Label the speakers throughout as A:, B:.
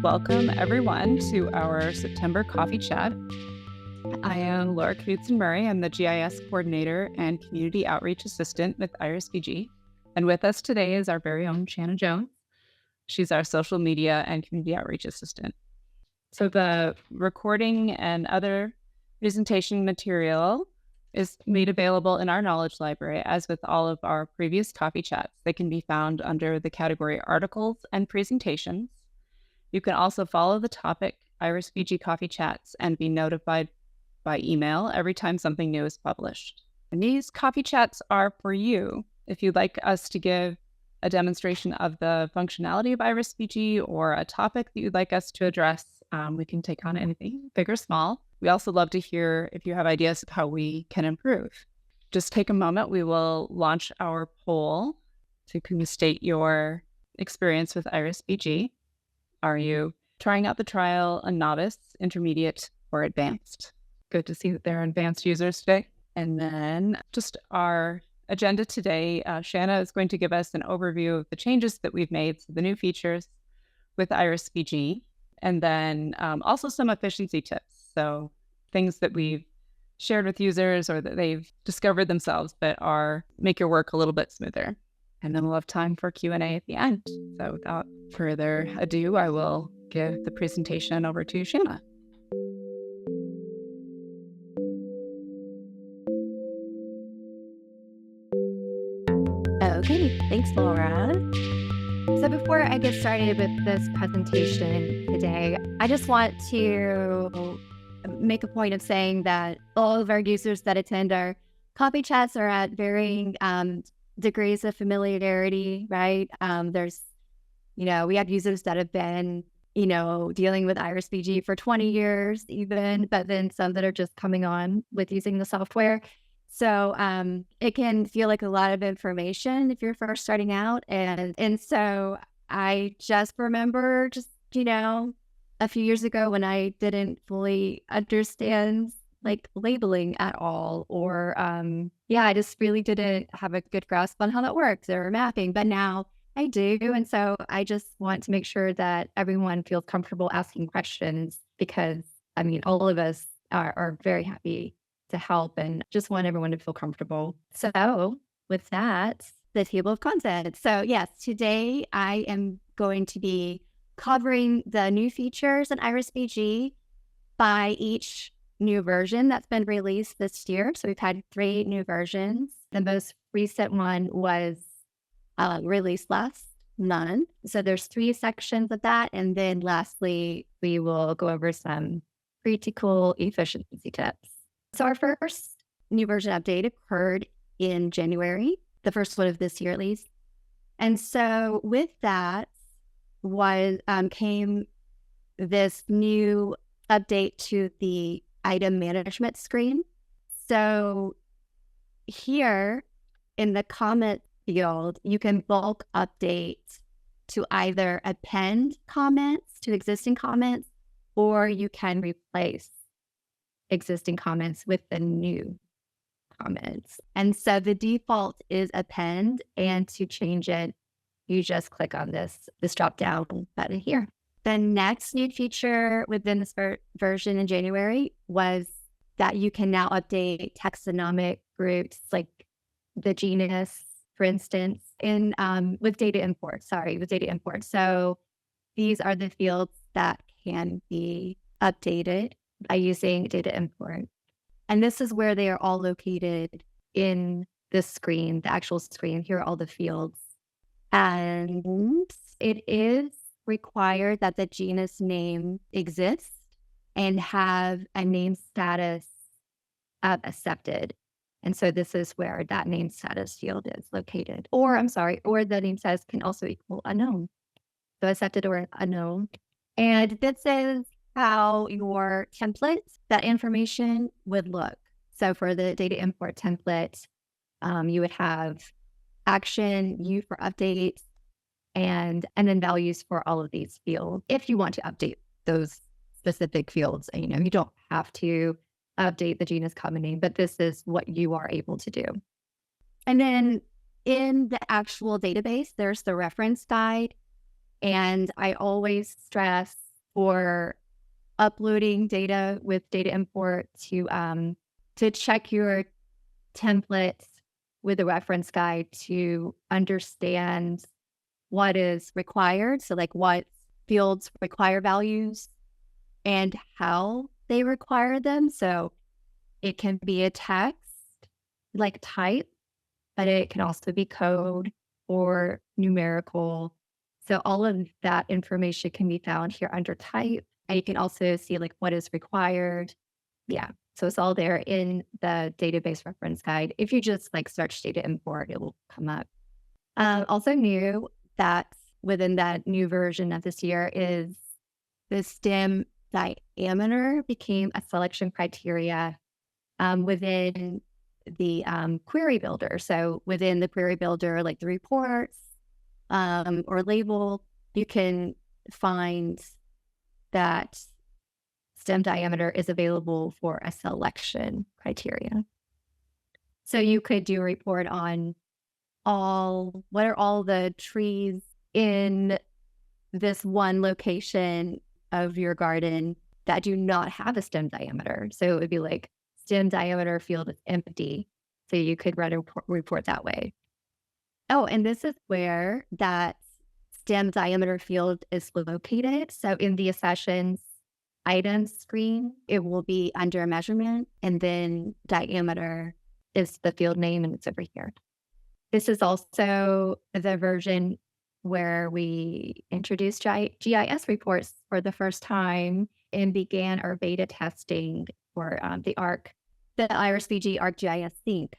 A: welcome everyone to our September coffee chat. I am Laura Knudsen-Murray. I'm the GIS coordinator and community outreach assistant with IrisBG. And with us today is our very own Shanna Jones. She's our social media and community outreach assistant. So the recording and other presentation material is made available in our knowledge library, as with all of our previous coffee chats. They can be found under the category articles and presentations. You can also follow the topic IrisBG coffee chats and be notified by email every time something new is published. And these coffee chats are for you. If you'd like us to give a demonstration of the functionality of IrisBG or a topic that you'd like us to address, we can take on anything, big or small. We also love to hear if you have ideas of how we can improve. Just take a moment. We will launch our poll to state your experience with IrisBG. Are you trying out the trial, a novice, intermediate, or advanced? Good to see that there are advanced users today. And then just our agenda today, Shanna is going to give us an overview of the changes that we've made, so the new features with IrisBG, and then also some efficiency tips. So things that we've shared with users or that they've discovered themselves that make your work a little bit smoother. And then we'll have time for Q&A at the end. So without further ado, I will give the presentation over to Shanna.
B: Okay, thanks, Laura. So before I get started with this presentation today, I just want to make a point of saying that all of our users that attend our coffee chats are at varying degrees of familiarity, right? We have users that have been, dealing with IrisBG for 20 years even, but then some that are just coming on with using the software. So it can feel like a lot of information if you're first starting out. And so I just remember a few years ago when I didn't fully understand labeling at all, or I just really didn't have a good grasp on how that works or mapping, but now I do. And so I just want to make sure that everyone feels comfortable asking questions because all of us are very happy to help and just want everyone to feel comfortable. So with that, the table of contents. So yes, today I am going to be covering the new features in IrisBG by each new version that's been released this year. So we've had 3 new versions. The most recent one was released last month. So there's 3 sections of that. And then lastly, we will go over some pretty cool efficiency tips. So our first new version update occurred in January, the first one of this year at least. And so with that came this new update to the item management screen. So here in the comment field, you can bulk update to either append comments to existing comments, or you can replace existing comments with the new comments. And so the default is append, and to change it, you just click on this drop down button here. The next new feature within this version in January was that you can now update taxonomic groups like the genus, for instance, with data import. So these are the fields that can be updated by using data import. And this is where they are all located in the screen, the actual screen. Here are all the fields. And it is required that the genus name exists and have a name status of accepted. And so this is where that name status field is located. Or the name status can also equal unknown. So accepted or unknown. And this is how your template, that information would look. So for the data import template, you would have action, U for update, and then values for all of these fields. If you want to update those specific fields, you don't have to update the genus common name, but this is what you are able to do. And then in the actual database, there's the reference guide. And I always stress for uploading data with data import to check your templates with a reference guide to understand what is required. So like what fields require values and how they require them. So it can be a text like type, but it can also be code or numerical. So all of that information can be found here under type. And you can also see like what is required. Yeah. So it's all there in the database reference guide. If you just like search data import, it will come up. Also new that within that new version of this year is the stem diameter became a selection criteria within the query builder. So within the query builder, like the reports or label, you can find that stem diameter is available for a selection criteria. So you could do a report on what are all the trees in this one location of your garden that do not have a stem diameter. So it would be like stem diameter field is empty. So you could run a report that way. Oh, and this is where that stem diameter field is located. So in the accessions items screen, it will be under measurement, and then diameter is the field name, and it's over here. This is also the version where we introduced GIS reports for the first time and began our beta testing for the IrisBG ArcGIS Sync.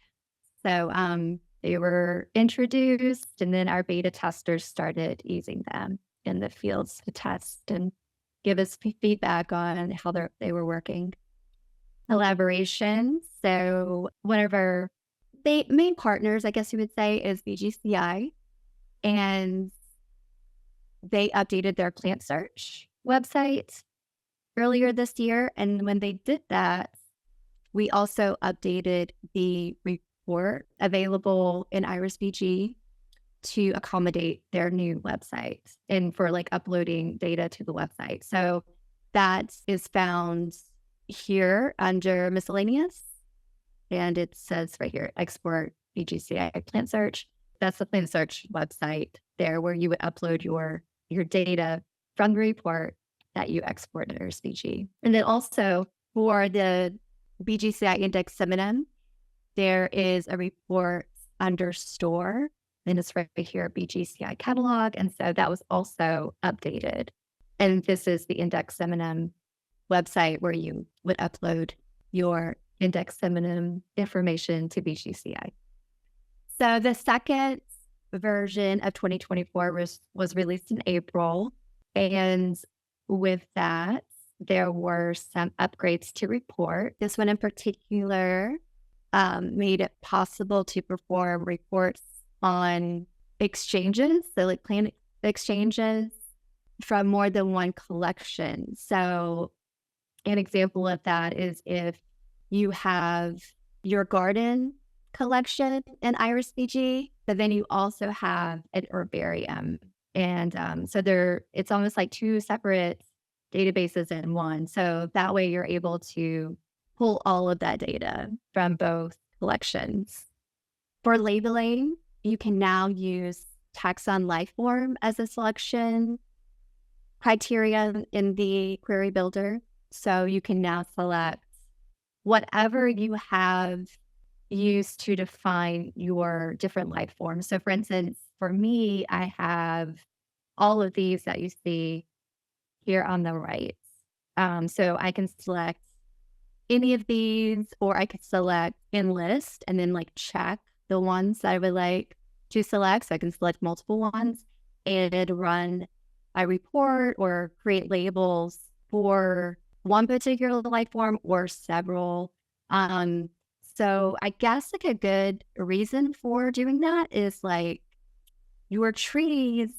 B: So they were introduced, and then our beta testers started using them in the fields to test and give us feedback on how they were working. Collaboration. So one of our main partners, I guess you would say, is BGCI, and they updated their plant search website earlier this year. And when they did that, we also updated the report available in IrisBG to accommodate their new website and for like uploading data to the website. So that is found here under miscellaneous. And it says right here, export BGCI plant search. That's the plant search website there where you would upload your data from the report that you export to IrisBG. And then also for the BGCI index seminar, there is a report under store, and it's right here, BGCI catalog. And so that was also updated. And this is the index seminar website where you would upload your index seminar information to BGCI. So the second version of 2024 was released in April. And with that, there were some upgrades to report. This one in particular made it possible to perform reports on exchanges, so like plant exchanges from more than one collection. So an example of that is if you have your garden collection in IrisBG, but then you also have an herbarium. And so it's almost like two separate databases in one. So that way you're able to pull all of that data from both collections. For labeling, you can now use taxon lifeform as a selection criteria in the query builder. So you can now select whatever you have used to define your different life forms. So for instance, for me, I have all of these that you see here on the right. So I can select any of these, or I could select enlist and then like check the ones that I would like to select. So I can select multiple ones and run a report or create labels for one particular life form or several. So I guess like a good reason for doing that is like your trees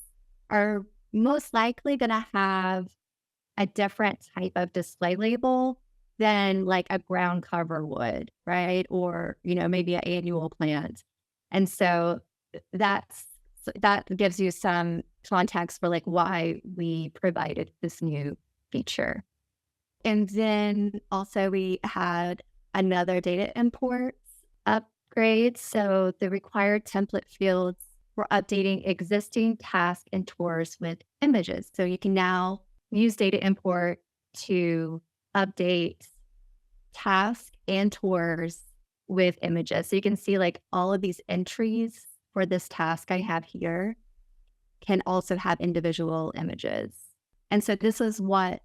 B: are most likely going to have a different type of display label than like a ground cover would, right? Or, maybe an annual plant. And so that gives you some context for like why we provided this new feature. And then also we had another data import upgrade. So the required template fields for updating existing tasks and tours with images. So you can now use data import to update tasks and tours with images. So you can see like all of these entries for this task I have here can also have individual images. And so this is what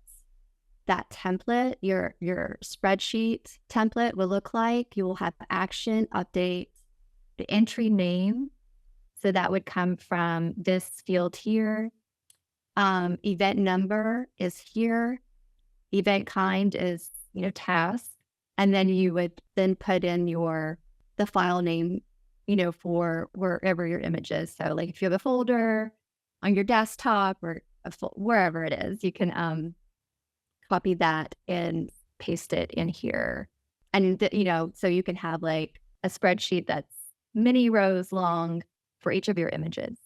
B: that template, your spreadsheet template will look like. You will have action, update, the entry name. So that would come from this field here. Event number is here. Event kind is, task. And then you would then put in the file name, for wherever your image is. So like if you have a folder on your desktop or wherever it is, you can copy that and paste it in here. And, so you can have like a spreadsheet that's many rows long for each of your images.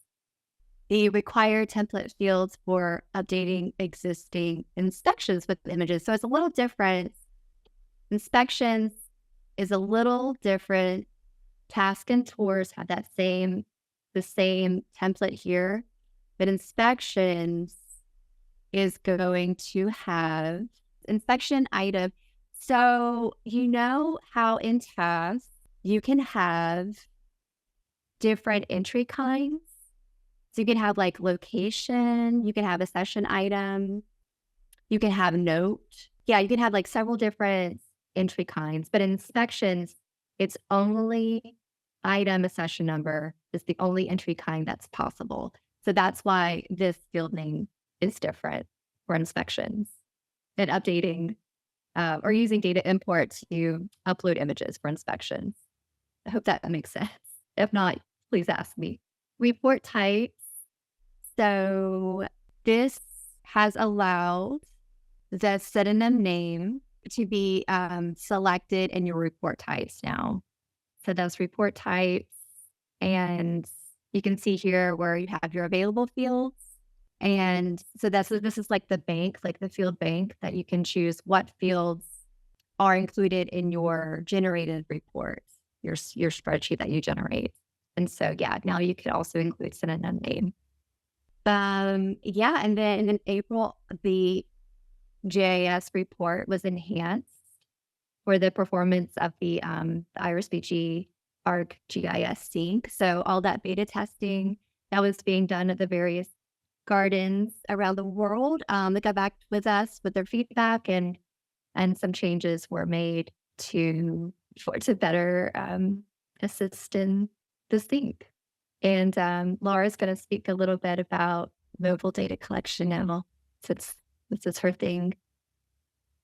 B: The required template fields for updating existing inspections with images. So it's a little different. Inspections is a little different. Task and tours have the same template here, but inspections is going to have inspection item. So how in tasks you can have different entry kinds. So you can have like location, you can have a session item, you can have note. Yeah, you can have like several different entry kinds, but in inspections, it's only item, a session number is the only entry kind that's possible. So that's why this field name is different for inspections and updating or using data import to upload images for inspections. I hope that makes sense. If not, please ask me. Report types. So this has allowed the synonym name to be selected in your report types now. So those report types, and you can see here where you have your available fields. And so this is like the bank, like the field bank that you can choose what fields are included in your generated report, your spreadsheet that you generate. And so, now you could also include synonym name. And then in April, the GIS report was enhanced for the performance of the IrisBG ArcGIS sync. So all that beta testing that was being done at the various gardens around the world, they got back with us with their feedback, and some changes were made to better assist in the sync. And Laura's going to speak a little bit about mobile data collection now, since this is her thing.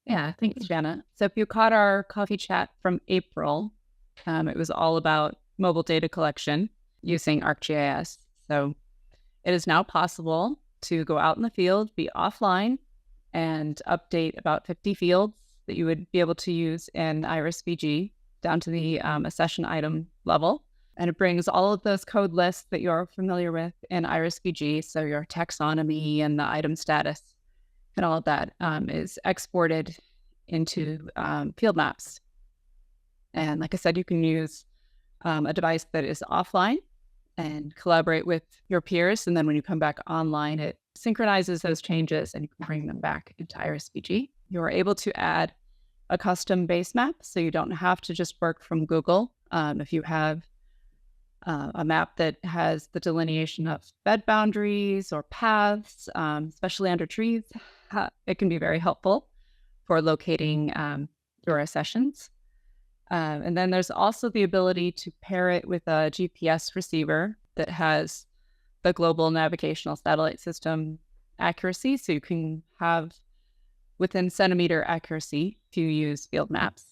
A: Yeah, thanks, Jana. So if you caught our coffee chat from April, it was all about mobile data collection using ArcGIS. So it is now possible to go out in the field, be offline, and update about 50 fields that you would be able to use in IrisBG down to the a session item level. And it brings all of those code lists that you're familiar with in IrisBG, so your taxonomy and the item status and all of that is exported into field maps. And like I said, you can use a device that is offline and collaborate with your peers. And then when you come back online, it synchronizes those changes and you can bring them back into IrisBG. You're able to add a custom base map, so you don't have to just work from Google. If you have a map that has the delineation of bed boundaries or paths, especially under trees, it can be very helpful for locating your sessions. And then there's also the ability to pair it with a GPS receiver that has the global navigational satellite system accuracy. So you can have within centimeter accuracy if you use field maps.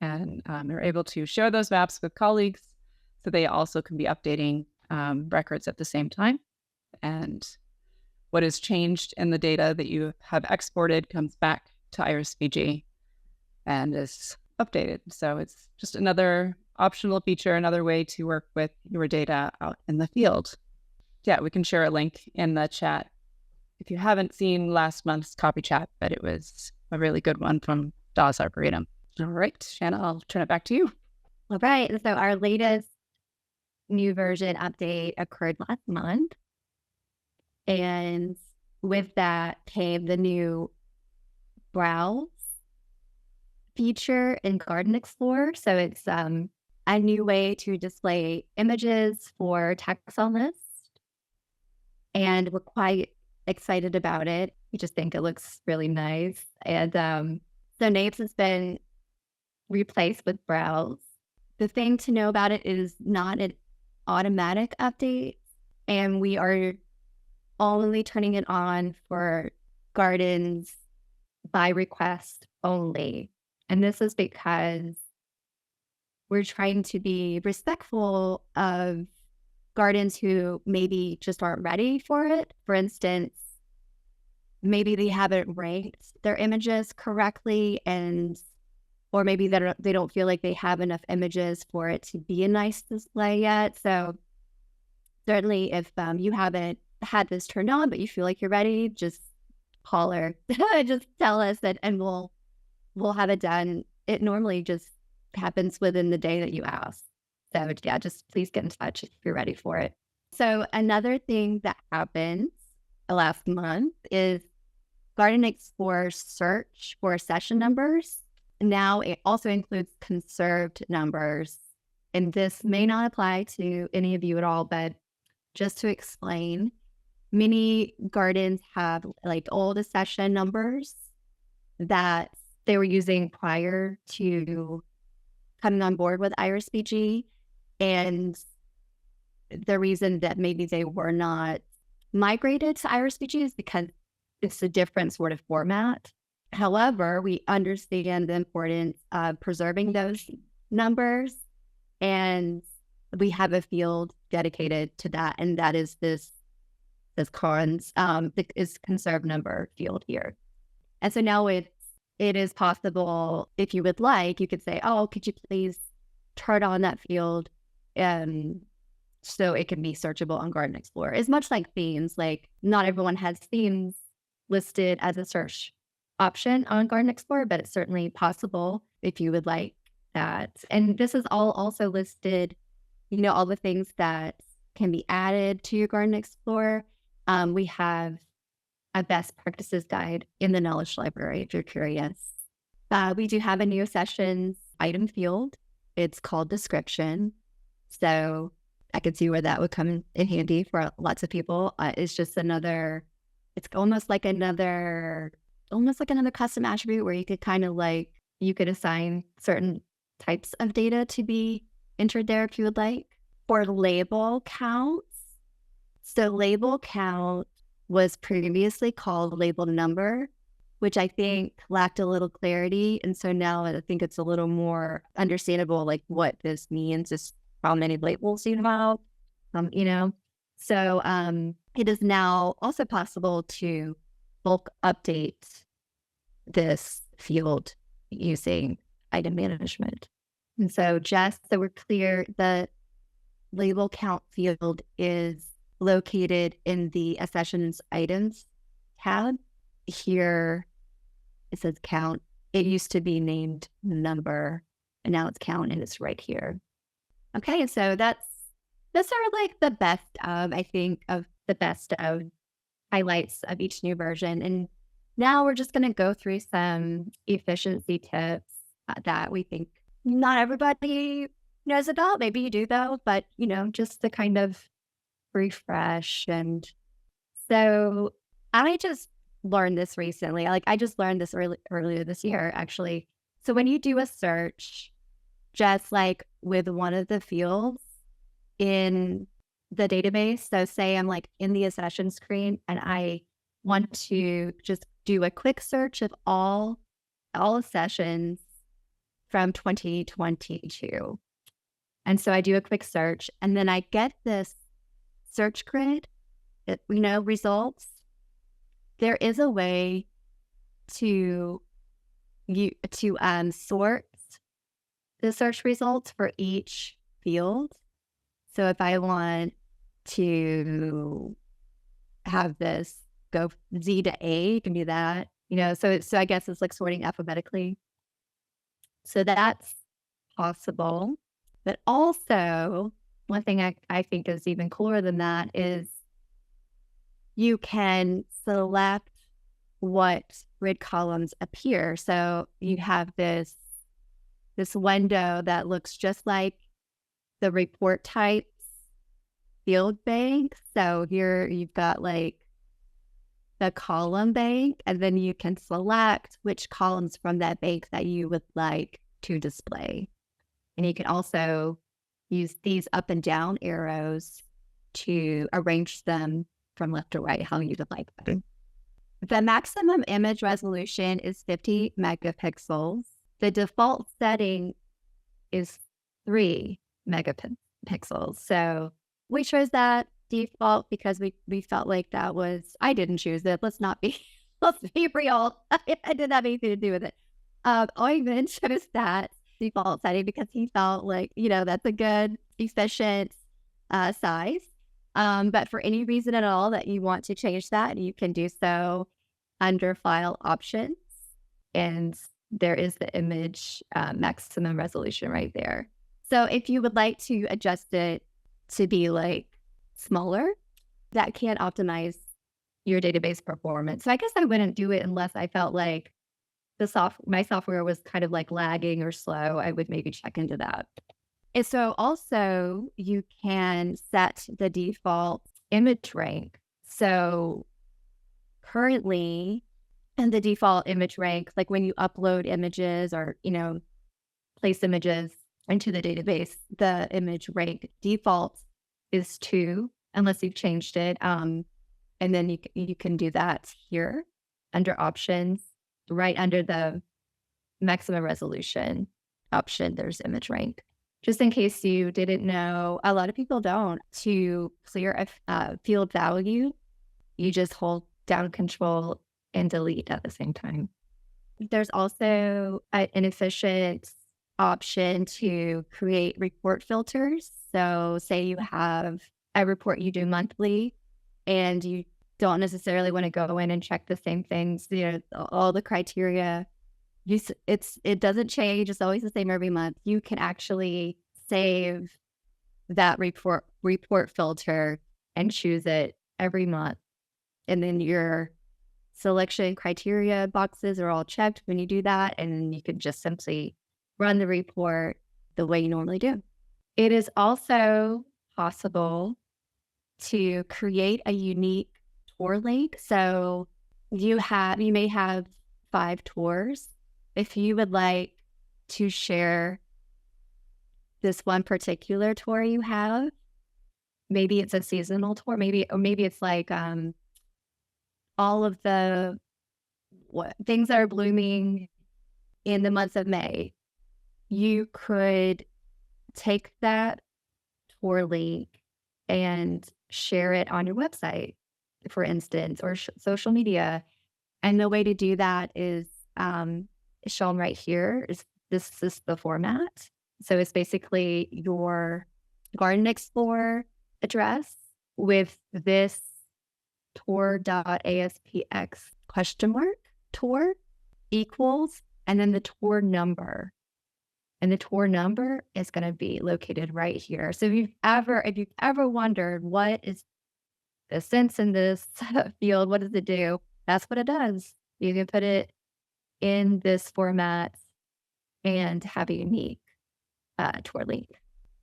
A: And you're able to share those maps with colleagues so they also can be updating records at the same time. And what is changed in the data that you have exported comes back to IrisBG and is updated. So it's just another optional feature, another way to work with your data out in the field. Yeah, we can share a link in the chat if you haven't seen last month's copy chat, but it was a really good one from Dawes Arboretum. All right, Shanna, I'll turn it back to you.
B: All right. And so our latest new version update occurred last month. And with that came the new browse feature in Garden Explorer. So it's a new way to display images for text on list. And we're quite excited about it. We just think it looks really nice. And so Names has been replaced with browse. The thing to know about it is not an automatic update, and we are only turning it on for gardens by request only. And this is because we're trying to be respectful of gardens who maybe just aren't ready for it. For instance, maybe they haven't ranked their images correctly, or maybe they don't feel like they have enough images for it to be a nice display yet. So certainly if you haven't had this turned on, but you feel like you're ready, just holler, just tell us and we'll have it done. It normally just happens within the day that you ask. So yeah, just please get in touch if you're ready for it. So another thing that happened last month is Garden Explorer search for session numbers. Now it also includes conserved numbers. And this may not apply to any of you at all, but just to explain, many gardens have like old session numbers that they were using prior to coming on board with IrisBG. And the reason that maybe they were not migrated to IrisBG is because it's a different sort of format. However, we understand the importance of preserving those numbers, and we have a field dedicated to that, and that is this conserved number field here. And so now it is possible, if you would like, you could say, oh, could you please turn on that field so it can be searchable on Garden Explorer. It's much like themes. Like not everyone has themes listed as a search option on Garden Explorer, but it's certainly possible if you would like that. And this is all also listed, all the things that can be added to your Garden Explorer. We have a best practices guide in the knowledge library if you're curious. We do have a new sessions item field. It's called description. So I could see where that would come in handy for lots of people. It's almost like another custom attribute where you could you could assign certain types of data to be entered there if you would like. For label counts, so label count was previously called label number, which I think lacked a little clarity. And so now I think it's a little more understandable, like what this means is how many labels you have, So it is now also possible to bulk update this field using item management. And so just so we're clear, the label count field is located in the Sessions Items tab. Here it says count. It used to be named number, and now it's count, and it's right here. Okay, so that's sort of like the best of highlights of each new version. And now we're just going to go through some efficiency tips that we think not everybody knows about. Maybe you do though, but just to kind of refresh. And so I just learned this recently. I just learned this earlier this year, actually. So when you do a search, just like with one of the fields in the database, so say I'm in the accession screen and I want to just do a quick search of all sessions from 2022. And so I do a quick search, and then I get this search grid, results. There is a way to sort the search results for each field. So if I want to have this go Z to A, you can do that. So I guess it's like sorting alphabetically. So that's possible. But also, one thing I think is even cooler than that is you can select what grid columns appear. So you have this window that looks just like the report types field bank. So here you've got like the column bank, and then you can select which columns from that bank that you would like to display. And you can also use these up and down arrows to arrange them from left to right, how you would like them. The maximum image resolution is 50 megapixels. The default setting is 3 megapixels. So we chose that default because we felt like that was, I didn't choose it. Let's be real. I didn't have anything to do with it. Oyvind chose that default setting because he felt like, that's a good, efficient size. But for any reason at all that you want to change that, you can do so under File Options. And there is the image maximum resolution right there. So if you would like to adjust it to be like smaller, that can optimize your database performance. So I guess I wouldn't do it unless I felt like my software was kind of like lagging or slow. I would maybe check into that. And so also you can set the default image rank. So currently in the default image rank, like when you upload images or, place images into the database, the image rank default is 2, unless you've changed it. And then you can do that here under options, right under the maximum resolution option, there's image rank. Just in case you didn't know, a lot of people don't, to clear a field value, you just hold down Control and Delete at the same time. There's also an efficient option to create report filters. So say you have a report you do monthly and you don't necessarily want to go in and check the same things, all the criteria. It doesn't change. It's always the same every month. You can actually save that report filter and choose it every month. And then your selection criteria boxes are all checked when you do that. And then you can just simply run the report the way you normally do. It is also possible to create a unique tour link. So you may have 5 tours. If you would like to share this one particular tour you have, maybe it's a seasonal tour, maybe it's like all of the things that are blooming in the month of May. You could take that tour link and share it on your website, for instance, or social media. And the way to do that is shown right here. This is the format. So it's basically your Garden Explorer address with this tour.aspx ? tour equals, and then the tour number. And the tour number is going to be located right here. So if you've ever wondered what is the sense in this field, what does it do? That's what it does. You can put it in this format and have a unique tour link.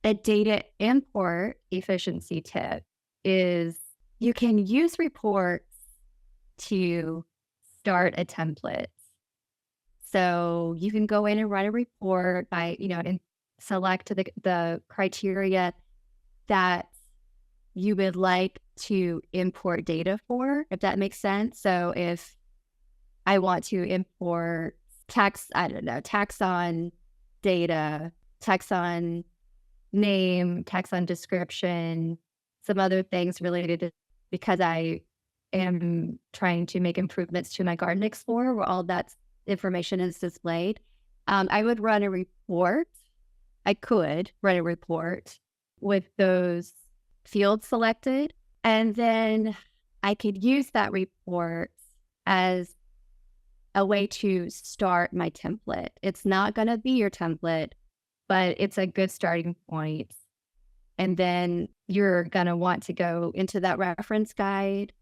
B: A data import efficiency tip is you can use reports to start a template. So you can go in and write a report by, and select the criteria that you would like to import data for, if that makes sense. So if I want to import taxon data, taxon name, taxon description, some other things related to, because I am trying to make improvements to my Garden Explorer where all that information is displayed. I would run a report. I could run a report with those fields selected. And then I could use that report as a way to start my template. It's not going to be your template, but it's a good starting point. And then you're going to want to go into that reference guide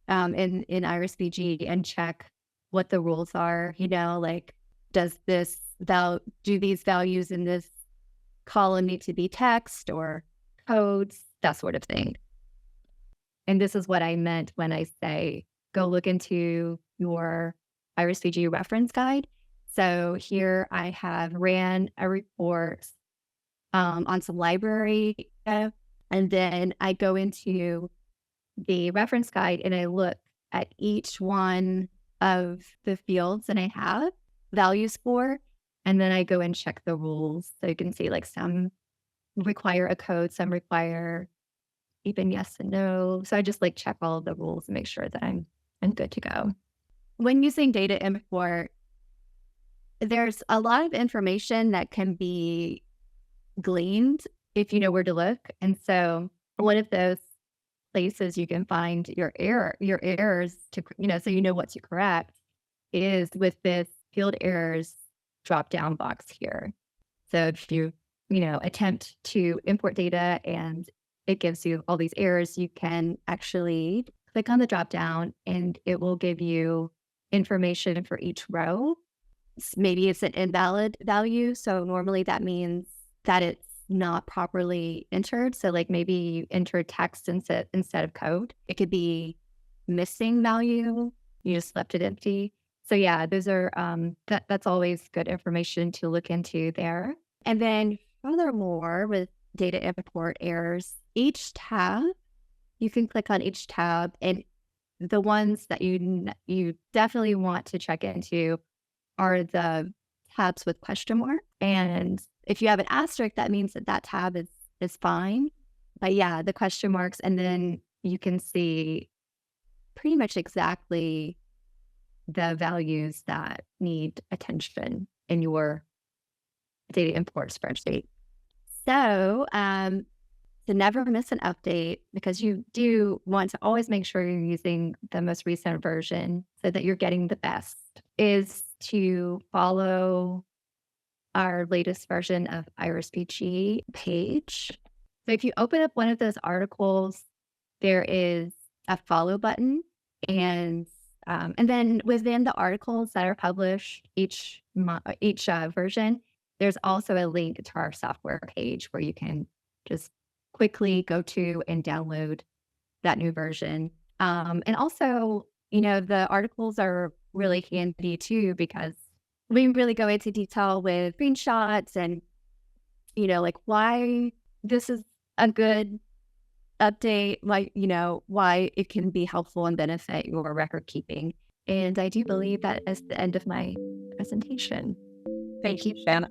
B: in IrisBG and check what the rules are, like, do these values in this column need to be text or codes, that sort of thing. And this is what I meant when I say, go look into your IrisBG reference guide. So here I have ran a report on some library data, and then I go into the reference guide and I look at each one of the fields that I have values for, and then I go and check the rules. So you can see like some require a code, some require even yes and no. So I just like check all of the rules and make sure that I'm good to go. When using data import, there's a lot of information that can be gleaned if you know where to look. And so one of those places you can find your errors to, so you know what to correct, is with this field errors drop down box here. So if you, attempt to import data and it gives you all these errors, you can actually click on the drop down and it will give you information for each row. Maybe it's an invalid value. So normally that means that it's not properly entered. So like maybe you entered text instead of code. It could be missing value. You just left it empty. So yeah, those are, that's always good information to look into there. And then furthermore, with data import errors, each tab, you can click on each tab, and the ones that you definitely want to check into are the tabs with question mark. And if you have an asterisk, that means that tab is fine. But yeah, the question marks, and then you can see pretty much exactly the values that need attention in your data import spreadsheet. So to never miss an update, because you do want to always make sure you're using the most recent version so that you're getting the best, is to follow our latest version of IrisBG page. So if you open up one of those articles, there is a follow button, and then within the articles that are published each version, there's also a link to our software page where you can just quickly go to and download that new version. And also, the articles are really handy too, because we really go into detail with screenshots and, like why this is a good update, why it can be helpful and benefit your record keeping. And I do believe that is the end of my presentation.
A: Thank you, Shanna.